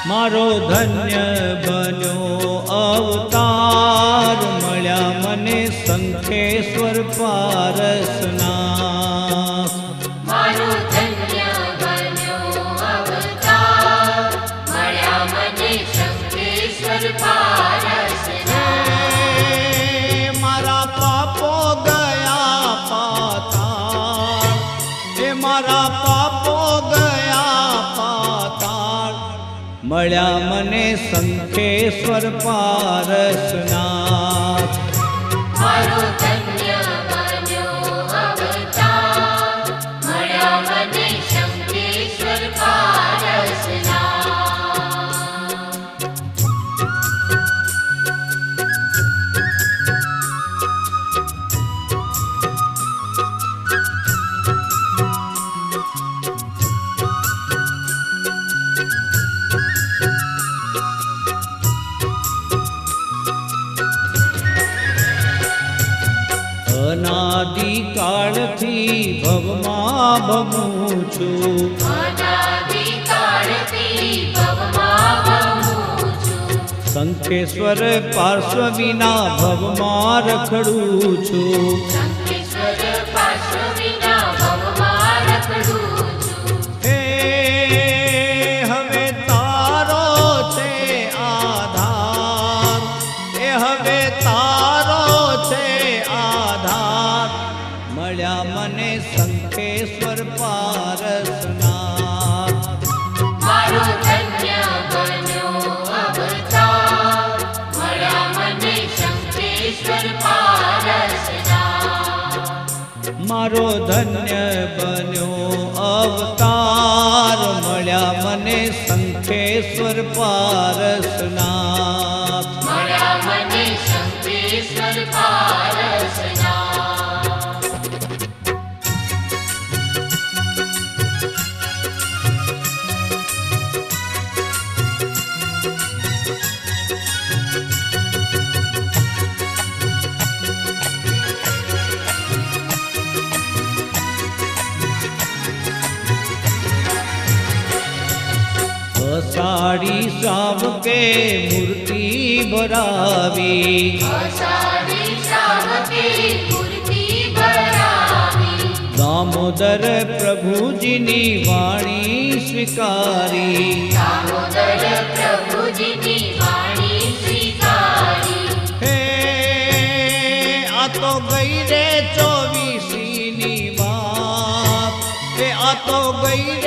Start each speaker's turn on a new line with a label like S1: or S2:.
S1: મારો ધન્ય બન્યો અવતાર મળ્યા મને શંખેશ્વર પારસના
S2: મારો ધન્ય બન્યો અવતાર મળ્યા મને શંખેશ્વર પારસના
S1: મારા પાપો ગયા પાતાળ મારા પાપો ગયા પાતાળ મળ્યા મને શંખેશ્વર પારસના
S2: મારો ધન્ય બન્યો અવતાર મળ્યા મને શંખેશ્વર પારસના
S1: અનાદિકાળથી ભવમાં ભવું છું
S2: અનાદિકાળથી ભવમાં ભવું છું
S1: શંખેશ્વર પાર્શ્વ વિના ભવમાં રખડું છું
S2: શંખેશ્વર પાર્શ્વ વિના ભવમાં રખડું છું
S1: હે હવે તારો છે આધાર એ હવે તારો છે આધાર મળ્યા મને શંખેશ્વર પારસના
S2: મારો ધન્ય બન્યો અવતાર મળ્યા મને શંખેશ્વર પારસના
S1: મારો ધન્ય બન્યો અવતાર મળ્યા મને શંખેશ્વર પારસના
S2: મળ્યા મને શંખેશ્વર પારસના
S1: અષાઢી શ્રાવકે મૂર્તિ ભરાવી
S2: અષાઢી શ્રાવકે મૂર્તિ ભરાવી
S1: દામોદર પ્રભુજીની વાણી સ્વીકારી
S2: દામોદર પ્રભુજીની વાણી સ્વીકારી
S1: હે આ તો ગઈ રે 24ની વાત હે આ તો ગઈ